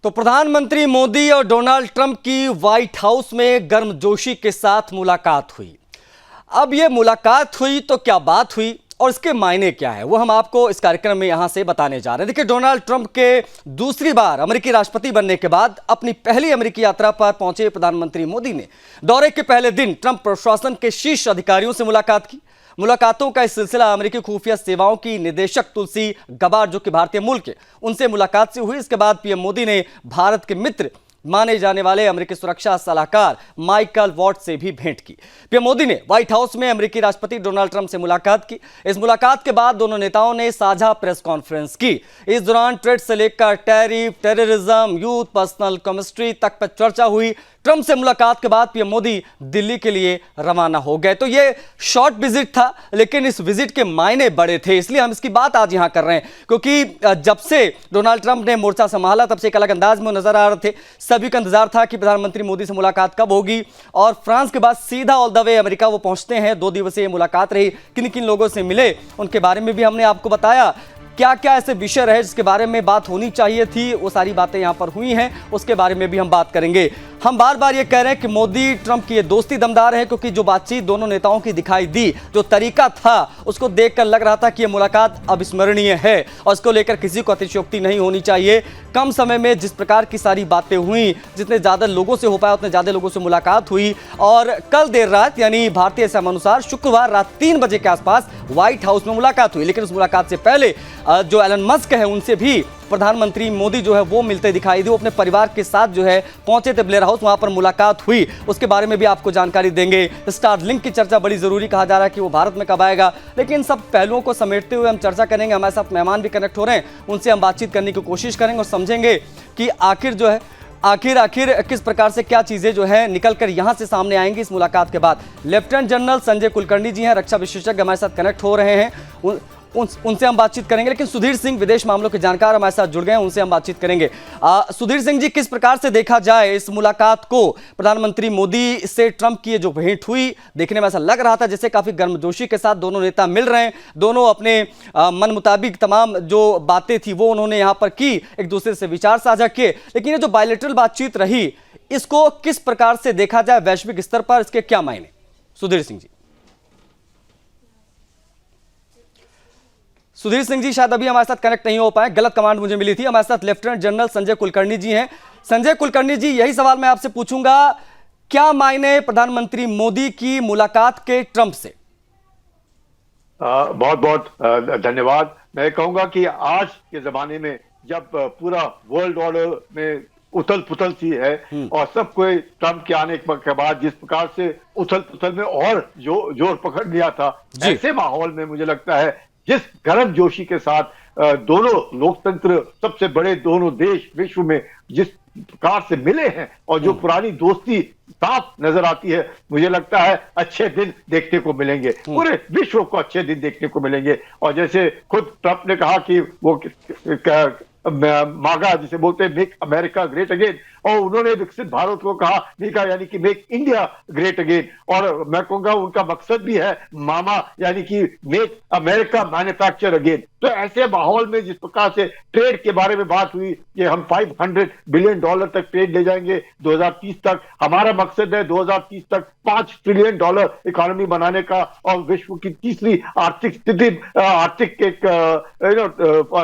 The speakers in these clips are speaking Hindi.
तो प्रधानमंत्री मोदी और डोनाल्ड ट्रंप की व्हाइट हाउस में गर्मजोशी के साथ मुलाकात हुई। अब यह मुलाकात हुई तो क्या बात हुई और इसके मायने क्या है, वो हम आपको इस कार्यक्रम में यहां से बताने जा रहे हैं। देखिए, डोनाल्ड ट्रंप के दूसरी बार अमेरिकी राष्ट्रपति बनने के बाद अपनी पहली अमेरिकी यात्रा पर पहुंचे प्रधानमंत्री मोदी ने दौरे के पहले दिन ट्रंप प्रशासन के शीर्ष अधिकारियों से मुलाकात की। मुलाकातों का इस सिलसिला अमेरिकी खुफिया सेवाओं की निदेशक तुलसी गबार्ड, जो कि भारतीय मूल के, उनसे मुलाकात से हुई। इसके बाद पीएम मोदी ने भारत के मित्र माने जाने वाले अमेरिकी सुरक्षा सलाहकार माइकल वॉट्स से भी भेंट की। पीएम मोदी ने व्हाइट हाउस में अमेरिकी राष्ट्रपति डोनाल्ड ट्रंप से मुलाकात की। इस मुलाकात के बाद दोनों नेताओं ने साझा प्रेस कॉन्फ्रेंस की। इस दौरान ट्रेड से लेकर tariff, terrorism, youth, personal chemistry तक पर चर्चा हुई। ट्रंप से मुलाकात के बाद पीएम मोदी दिल्ली के लिए रवाना हो गए। तो ये शॉर्ट विजिट था, लेकिन इस विजिट के मायने बड़े थे, इसलिए हम इसकी बात आज यहां कर रहे हैं, क्योंकि जब से डोनाल्ड ट्रंप ने मोर्चा संभाला तब से एक अलग अंदाज में नजर आ रहे थे। सभी का इंतजार था कि प्रधानमंत्री मोदी से मुलाकात कब होगी, और फ्रांस के बाद सीधा ऑल द वे अमेरिका वो पहुंचते हैं। 2 दिवसीय मुलाकात रही। किन किन लोगों से मिले उनके बारे में भी हमने आपको बताया। क्या क्या ऐसे विषय रहे जिसके बारे में बात होनी चाहिए थी, वो सारी बातें यहां पर हुई हैं, उसके बारे में भी हम बात करेंगे। हम बार बार ये कह रहे हैं कि मोदी ट्रंप की ये दोस्ती दमदार है, क्योंकि जो बातचीत दोनों नेताओं की दिखाई दी, जो तरीका था, उसको देखकर लग रहा था कि ये मुलाकात अविस्मरणीय है और इसको लेकर किसी को अतिशयोक्ति नहीं होनी चाहिए। कम समय में जिस प्रकार की सारी बातें हुई, जितने ज्यादा लोगों से हो पाया उतने ज्यादा लोगों से मुलाकात हुई। और कल देर रात यानी भारतीय समयानुसार शुक्रवार रात 3 बजे के आसपास व्हाइट हाउस में मुलाकात हुई। लेकिन उस मुलाकात से पहले जो एलन मस्क है, उनसे भी प्रधानमंत्री मोदी जो है वो मिलते दिखाई दिए। वो अपने परिवार के साथ जो है पहुंचे थे ब्लेयर हाउस, वहां पर मुलाकात हुई। उसके बारे में भी आपको जानकारी देंगे। स्टारलिंक की चर्चा बड़ी जरूरी, कहा जा रहा है कि वो भारत में कब आएगा, लेकिन सब पहलुओं को समेटते हुए हम चर्चा करेंगे। हमारे साथ मेहमान भी कनेक्ट हो रहे हैं, उनसे हम बातचीत करने की कोशिश करेंगे और समझेंगे कि आखिर जो है आखिर किस प्रकार से क्या चीजें जो है निकलकर यहां से सामने आएंगी इस मुलाकात के बाद। लेफ्टिनेंट जनरल संजय कुलकर्णी जी हैं, रक्षा विशेषज्ञ, हमारे साथ कनेक्ट हो रहे हैं, उनसे हम बातचीत करेंगे। लेकिन सुधीर सिंह, विदेश मामलों के जानकार, हमारे साथ जुड़ गए हैं, उनसे हम बातचीत करेंगे। सुधीर सिंह जी, किस प्रकार से देखा जाए इस मुलाकात को? प्रधानमंत्री मोदी से ट्रंप की जो भेंट हुई, देखने में ऐसा लग रहा था जैसे काफी गर्मजोशी के साथ दोनों नेता मिल रहे हैं। दोनों अपने मन मुताबिक तमाम जो बातें थी वो उन्होंने यहां पर की, एक दूसरे से विचार साझा किए। लेकिन ये जो बायलैटरल बातचीत रही, इसको किस प्रकार से देखा जाए वैश्विक स्तर पर, इसके क्या मायने? सुधीर सिंह जी। सुधीर सिंह जी शायद अभी हमारे साथ कनेक्ट नहीं हो पाए, गलत कमांड मुझे मिली थी। हमारे साथ लेफ्टिनेंट जनरल संजय कुलकर्णी जी हैं। संजय कुलकर्णी जी, यही सवाल मैं आपसे पूछूंगा, क्या मायने प्रधानमंत्री मोदी की मुलाकात के ट्रंप से? बहुत बहुत धन्यवाद। मैं कहूंगा कि आज के जमाने में जब पूरा वर्ल्ड ऑर्डर में उथल पुथल सी है और सब कोई ट्रंप के आने के बाद जिस प्रकार से उथल पुथल में और जोर पकड़ लिया था, ऐसे माहौल में मुझे लगता है जिस गर्म जोशी के साथ दोनों लोकतंत्र, सबसे बड़े दोनों देश विश्व में जिस प्रकार से मिले हैं और जो पुरानी दोस्ती साफ नजर आती है, मुझे लगता है अच्छे दिन देखने को मिलेंगे, पूरे विश्व को अच्छे दिन देखने को मिलेंगे। और जैसे खुद ट्रंप ने कहा कि वो मागा जिसे बोलते हैं मेक अमेरिका ग्रेट अगेन, और उन्होंने विकसित भारत को कहा मेका यानी कि मेक इंडिया ग्रेट अगेन। और मैं कहूंगा उनका मकसद भी है मामा यानी कि मेक अमेरिका मैन्युफैक्चर अगेन। तो ऐसे माहौल में जिस प्रकार से ट्रेड के बारे में बात हुई कि हम $500 बिलियन तक ट्रेड ले जाएंगे 2030 तक, हमारा मकसद है 2030 तक $5 ट्रिलियन इकोनॉमी बनाने का और विश्व की तीसरी आर्थिक स्थिति, आर्थिक एक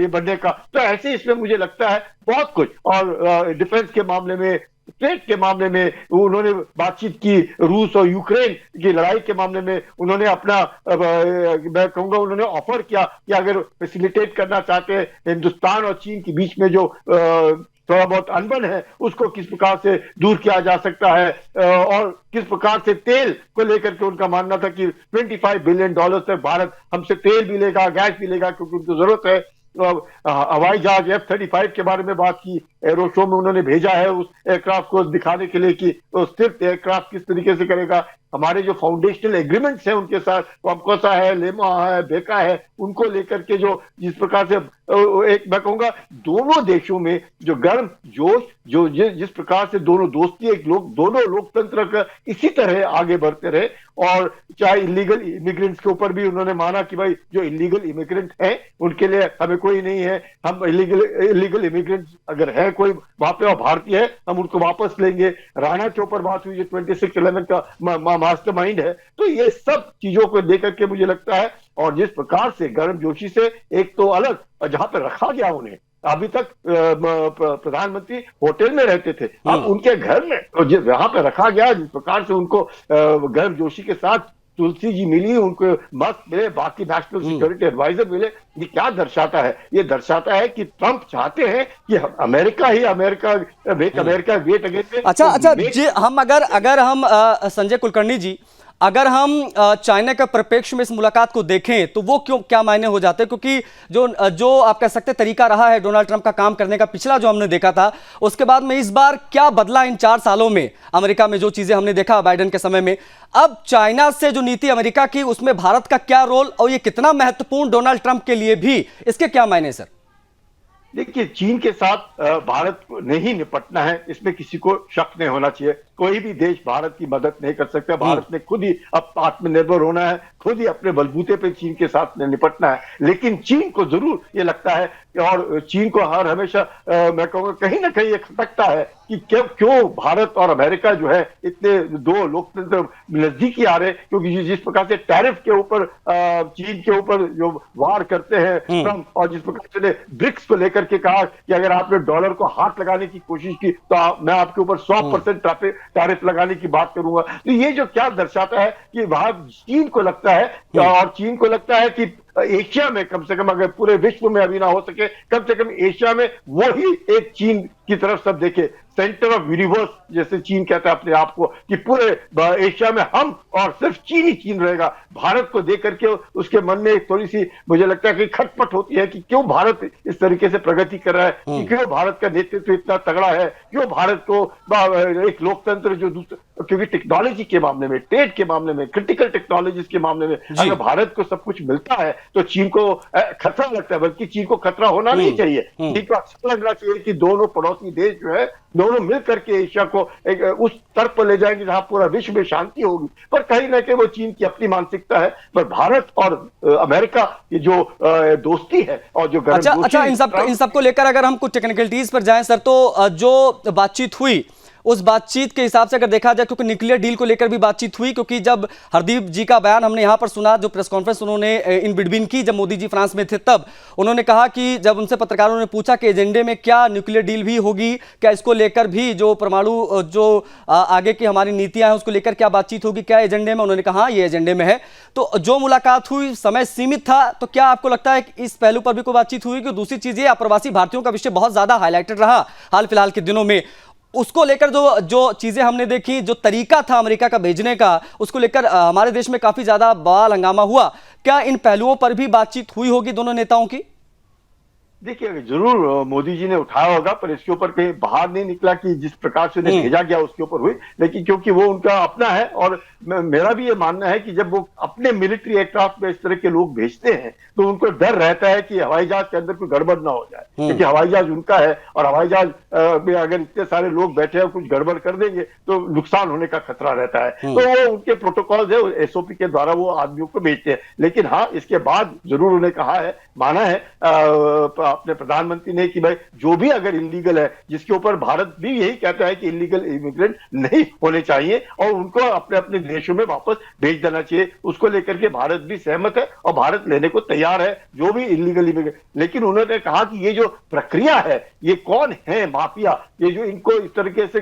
ये बनने का। तो ऐसे इसमें मुझे लगता है बहुत कुछ। और डिफेंस के मामले में, ट्रेड के मामले में उन्होंने बातचीत की, रूस और यूक्रेन की लड़ाई के मामले में उन्होंने अपना मैं कहूंगा उन्होंने ऑफर किया कि अगर फैसिलिटेट करना चाहते हैं हिंदुस्तान और चीन के बीच में जो थोड़ा बहुत अनबन है उसको किस प्रकार से दूर किया जा सकता है, और किस प्रकार से तेल को लेकर के उनका मानना था कि $25 बिलियन तक भारत हमसे तेल भी लेगा, गैस भी लेगा, क्योंकि उनको जरूरत है। हवाई जहाज F-35 के बारे में बात की, एरो शो में उन्होंने भेजा है उस एयरक्राफ्ट को दिखाने के लिए कि वो सिर्फ एयरक्राफ्ट किस तरीके से करेगा। हमारे जो फाउंडेशनल एग्रीमेंट्स हैं उनके साथ, कॉमकोसा है, लेमा है, बेका है, उनको लेकर के जो जिस प्रकार से एक मैं कहूंगा दोनों देशों में जो गर्म जोश जो जिस प्रकार से दोनों दोस्ती एक लोग दोनों लोकतंत्र का इसी तरह आगे बढ़ते रहे। और चाहे इलीगल इमिग्रेंट्स के ऊपर भी उन्होंने माना कि भाई जो इलीगल इमिग्रेंट हैं उनके लिए हमें कोई नहीं है, हम इलीगल इमिग्रेंट्स अगर है कोई वहां पे और भारतीय है हम उनको वापस लेंगे। राणा के ऊपर बात हुई जो 2611 का मास्टरमाइंड है। तो ये सब चीजों को लेकर के मुझे लगता है, और जिस प्रकार से गर्मजोशी से एक तो अलग जहां पर रखा गया उन्हें, अभी तक प्रधानमंत्री होटल में रहते थे, अब उनके घर में जहां पर रखा गया, जिस प्रकार से उनको गर्मजोशी के साथ तुलसी जी मिली, उनको मस्त मिले, बाकी नेशनल सिक्योरिटी एडवाइजर मिले, ये क्या दर्शाता है? ये दर्शाता है कि ट्रंप चाहते हैं कि अमेरिका ही अमेरिका वेट अगेन। अच्छा जी, हम अगर हम संजय कुलकर्णी जी, अगर हम चाइना के परिप्रेक्ष्य में इस मुलाकात को देखें तो वो क्या मायने हो जाते हैं? क्योंकि जो आप कह सकते तरीका रहा है डोनाल्ड ट्रंप का काम करने का, पिछला जो हमने देखा था, उसके बाद में इस बार क्या बदला इन 4 सालों में अमेरिका में? जो चीजें हमने देखा बाइडेन के समय में, अब चाइना से जो नीति अमेरिका की, उसमें भारत का क्या रोल और ये कितना महत्वपूर्ण डोनाल्ड ट्रंप के लिए भी, इसके क्या मायने सर? देखिए, चीन के साथ भारत को नहीं निपटना है, इसमें किसी को शक नहीं होना चाहिए। कोई भी देश भारत की मदद नहीं कर सकता। भारत ने खुद ही अब आत्मनिर्भर होना है, खुद ही अपने बलबूते पे चीन के साथ निपटना है। लेकिन चीन को जरूर ये लगता है, और चीन को हमेशा मैं कहूँगा कहीं ना कहीं ये खटकता है कि क्यों भारत और अमेरिका जो है इतने दो लोकतंत्र नजदीकी आ रहे, क्योंकि जिस प्रकार से टैरिफ के ऊपर चीन के ऊपर जो वार करते हैं ट्रंप, और जिस प्रकार से ब्रिक्स को लेकर के कहा कि अगर आपने डॉलर को हाथ लगाने की कोशिश की तो मैं आपके ऊपर 100% टैरिफ लगाने की बात करूंगा। तो ये जो क्या दर्शाता है कि वहां चीन को लगता है, और चीन को लगता है कि एशिया में कम से कम, अगर पूरे विश्व में अभी ना हो सके, कम से कम एशिया में वो ही एक चीन की तरफ सब देखे, सेंटर ऑफ यूनिवर्स जैसे चीन कहता है अपने आप को, कि पूरे एशिया में हम और सिर्फ चीन ही चीन रहेगा। भारत को देख करके उसके मन में एक थोड़ी सी मुझे लगता है कि खटपट होती है कि क्यों भारत इस तरीके से प्रगति कर रहा है, कि क्यों भारत का नेतृत्व इतना तगड़ा है, क्यों भारत को एक लोकतंत्र जो क्योंकि टेक्नोलॉजी के मामले में, ट्रेड के मामले में, क्रिटिकल टेक्नोलॉजीज के मामले में अगर भारत को सब कुछ मिलता है तो चीन को खतरा लगता है। बल्कि चीन को खतरा होना नहीं चाहिए, चीन को अच्छा लगना चाहिए कि दोनों पड़ोसी देश जो है दोनों मिलकर के एशिया को एक उस स्तर पर ले जाएंगे जहां पूरा विश्व में शांति होगी। पर कहीं ना कहीं वो चीन की अपनी मानसिकता है। पर भारत और अमेरिका की जो दोस्ती है और जो अच्छा इन सबको लेकर अगर हम कुछ टेक्निकलिटीज पर जाएं सर, तो जो बातचीत हुई उस बातचीत के हिसाब से अगर देखा जाए, क्योंकि न्यूक्लियर डील को लेकर भी बातचीत हुई, क्योंकि जब हरदीप जी का बयान हमने यहां पर सुना, जो प्रेस कॉन्फ्रेंस उन्होंने इन बिटवीन की जब मोदी जी फ्रांस में थे, तब उन्होंने कहा कि जब उनसे पत्रकारों ने पूछा कि एजेंडे में क्या न्यूक्लियर डील भी होगी, क्या इसको लेकर भी जो परमाणु जो आगे की हमारी नीतियां हैं उसको लेकर क्या बातचीत होगी, क्या एजेंडे में? उन्होंने कहा ये एजेंडे में है। तो जो मुलाकात हुई, समय सीमित था, तो क्या आपको लगता है कि इस पहलू पर भी कोई बातचीत हुई? कि दूसरी चीज ये, अप्रवासी भारतीयों का विषय बहुत ज्यादा हाईलाइटेड रहा हाल फिलहाल के दिनों में, उसको लेकर जो चीजें हमने देखी, जो तरीका था अमेरिका का भेजने का, उसको लेकर हमारे देश में काफी ज्यादा बवाल हंगामा हुआ। क्या इन पहलुओं पर भी बातचीत हुई होगी दोनों नेताओं की? देखिए, जरूर मोदी जी ने उठाया होगा, पर इसके ऊपर कहीं बाहर नहीं निकला कि जिस प्रकार से उन्हें भेजा गया उसके ऊपर हुई। लेकिन क्योंकि वो उनका अपना है, और मेरा भी ये मानना है कि जब वो अपने मिलिट्री एयरक्राफ्ट में इस तरह के लोग भेजते हैं तो उनको डर रहता है कि हवाई जहाज के अंदर कोई गड़बड़ ना हो जाए, क्योंकि हवाई जहाज उनका है, और हवाई जहाज में अगर इतने सारे लोग बैठे हैं कुछ गड़बड़ कर देंगे तो नुकसान होने का खतरा रहता है। तो वो उनके प्रोटोकॉल है, एसओपी के द्वारा वो आदमियों को भेजते हैं। लेकिन हाँ, इसके बाद जरूर उन्हें कहा है, माना है अपने प्रधानमंत्री ने कि भाई जो भी अगर इलीगल है, जिसके ऊपर भारत भी यही कहता है कि इलीगल इमिग्रेंट नहीं होने चाहिए और उनको अपने अपने देशों में वापस भेज देना चाहिए, उसको लेकर के भारत भी सहमत है और भारत लेने को तैयार है जो भी इलीगल इमिग्रेंट। लेकिन उन्होंने कहा कि ये जो प्रक्रिया है, ये कौन है माफिया, ये जो इनको इस तरीके से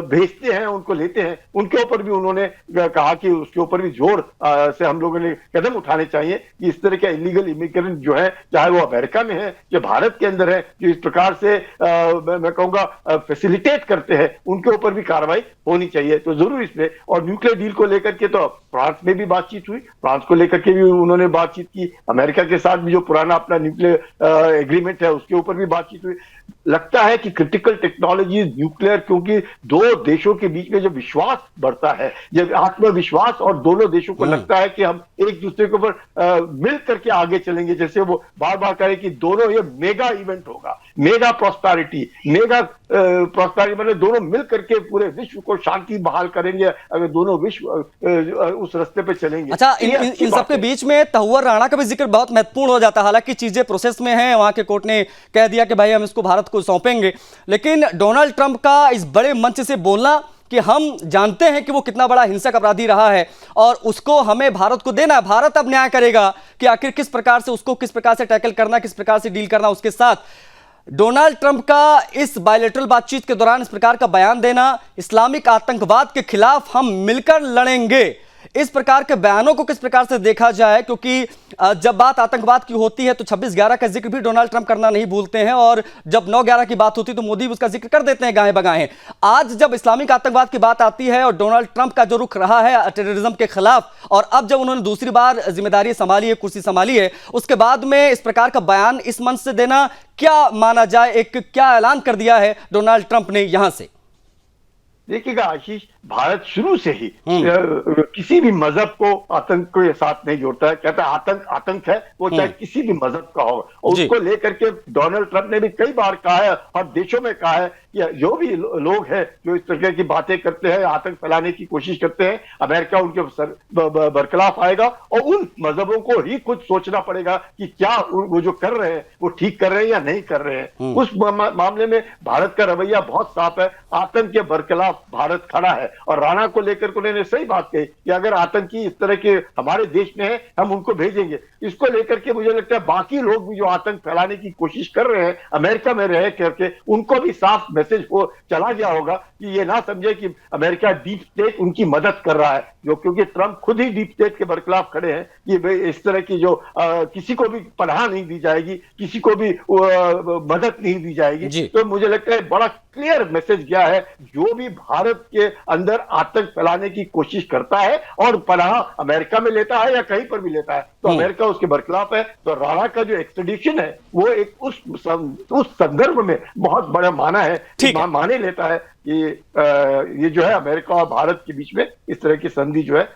भेजते हैं, उनको लेते हैं, उनके ऊपर भी उन्होंने कहा कि उसके ऊपर भी जोर से हम लोगों ने कदम उठाने चाहिए कि इस तरह के इलीगल इमिग्रेंट जो है, चाहे वो अमेरिका में है या भारत के अंदर है, जो इस प्रकार से मैं कहूंगा फैसिलिटेट करते हैं, उनके ऊपर भी कार्रवाई होनी चाहिए। तो जरूर इसमें, और न्यूक्लियर डील को लेकर के तो फ्रांस में भी बातचीत हुई, फ्रांस को लेकर के भी उन्होंने बातचीत की, अमेरिका के साथ भी जो पुराना अपना न्यूक्लियर एग्रीमेंट है उसके ऊपर भी बातचीत हुई। लगता है कि क्रिटिकल टेक्नोलॉजी न्यूक्लियर, क्योंकि दो देशों के बीच में जो विश्वास बढ़ता है, जब आत्मविश्वास, और दोनों देशों को लगता है कि हम एक दूसरे के ऊपर मिल करके आगे चलेंगे, जैसे वो बार बार कहे कि दोनों ये मेगा इवेंट होगा, मेगा प्रॉस्पेरिटी, मेगा प्रॉस्पेरिटी मतलब दोनों मिल करके पूरे विश्व को शांति बहाल करेंगे अगर दोनों विश्व उस रास्ते पे चलेंगे। अच्छा, इन सबके बीच में तहुवर राणा का भी जिक्र बहुत महत्वपूर्ण हो जाता है। हालांकि चीजें प्रोसेस में हैं, वहां के कोर्ट ने कह दिया कि भाई हम इसको भारत को सौंपेंगे, लेकिन डोनाल्ड ट्रंप का इस बड़े मंच से बोलना कि हम जानते हैं कि वो कितना बड़ा हिंसक अपराधी रहा है और उसको हमें भारत को देना है, भारत अब न्याय करेगा कि आखिर किस प्रकार से उसको किस प्रकार से टैकल करना, किस प्रकार से डील करना उसके साथ। डोनाल्ड ट्रंप का इस बायलैटरल बातचीत के दौरान इस प्रकार का बयान देना, इस्लामिक आतंकवाद के खिलाफ हम मिलकर लड़ेंगे, इस प्रकार के बयानों को किस प्रकार से देखा जाए? क्योंकि जब बात आतंकवाद की होती है तो 26/11 का जिक्र भी डोनाल्ड ट्रंप करना नहीं भूलते हैं, और जब 9/11 की बात होती है तो मोदी भी उसका जिक्र कर देते हैं गाहे बगाहे। आज जब इस्लामिक आतंकवाद की बात आती है और डोनाल्ड ट्रंप का जो रुख रहा है टेररिज्म के खिलाफ, और अब जब उन्होंने दूसरी बार जिम्मेदारी संभाली है, कुर्सी संभाली है, उसके बाद में इस प्रकार का बयान इस मंच से देना क्या माना जाए? एक क्या ऐलान कर दिया है डोनाल्ड ट्रंप ने यहां से? देखिएगा आशीष, भारत शुरू से ही किसी भी मजहब को आतंक के साथ नहीं जोड़ता है। कहता है आतंक आतंक है, वो चाहे किसी भी मजहब का हो, और उसको लेकर के डोनाल्ड ट्रंप ने भी कई बार कहा है और देशों में कहा है कि जो भी लोग हैं जो इस तरह की बातें करते हैं, आतंक फैलाने की कोशिश करते हैं, अमेरिका उनके बरखिलाफ आएगा और उन मजहबों को ही खुद सोचना पड़ेगा कि क्या वो जो कर रहे हैं वो ठीक कर रहे हैं या नहीं कर रहे हैं। उस मामले में भारत का रवैया बहुत साफ है, आतंक के बरखिलाफ भारत खड़ा है। और राणा को लेकर के उन्होंने सही बात कही कि अगर आतंकी इस तरह के हमारे देश में है हम उनको भेजेंगे। इसको लेकर के मुझे लगता है बाकी लोग भी जो आतंक फैलाने की कोशिश कर रहे हैं अमेरिका में रह करके, उनको भी साफ मैसेज हो चला गया होगा कि ये ना समझे कि अमेरिका डीप स्टेट उनकी मदद कर रहा है, जो क्योंकि ट्रंप खुद ही डीप स्टेट के बरखिलाफ खड़े हैं कि इस तरह की जो किसी को भी पनाह नहीं दी जाएगी, किसी को भी मदद नहीं दी जाएगी। तो मुझे लगता है बड़ा क्लियर मैसेज गया है, जो भी भारत के अंदर आतंक फैलाने की कोशिश करता है और पनाह अमेरिका में लेता है या कहीं पर भी लेता है तो अमेरिका उसके बरखिलाफ है। तो राणा का जो एक्सट्रेडिशन है वो एक उस संदर्भ में बहुत बड़ा माना है, माने लेता है कि ये जो है अमेरिका और भारत के बीच में इस तरह की संधि जो है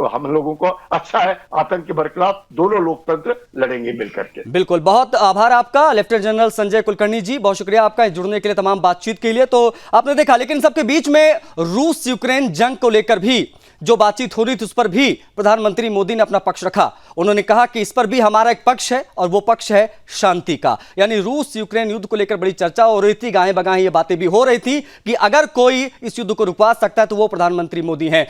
हम लोगों को अच्छा है, आतंक के बरखिलाफ दोनों लोकतंत्र लड़ेंगे मिलकर के। बिल्कुल, बहुत आभार आपका लेफ्टिनेंट जनरल संजय कुलकर्णी जी, बहुत शुक्रिया आपका जुड़ने के लिए, तमाम बातचीत के लिए। तो आपने देखा, लेकिन सबके बीच में रूस यूक्रेन जंग को लेकर भी जो बातचीत हो रही थी उस पर भी प्रधानमंत्री मोदी ने अपना पक्ष रखा। उन्होंने कहा कि इस पर भी हमारा एक पक्ष है और वो पक्ष है शांति का। यानी रूस यूक्रेन युद्ध को लेकर बड़ी चर्चा हो रही थी, गाहे बगाहे ये बातें भी हो रही थी कि अगर कोई इस युद्ध को रुकवा सकता है तो वो प्रधानमंत्री मोदी हैं।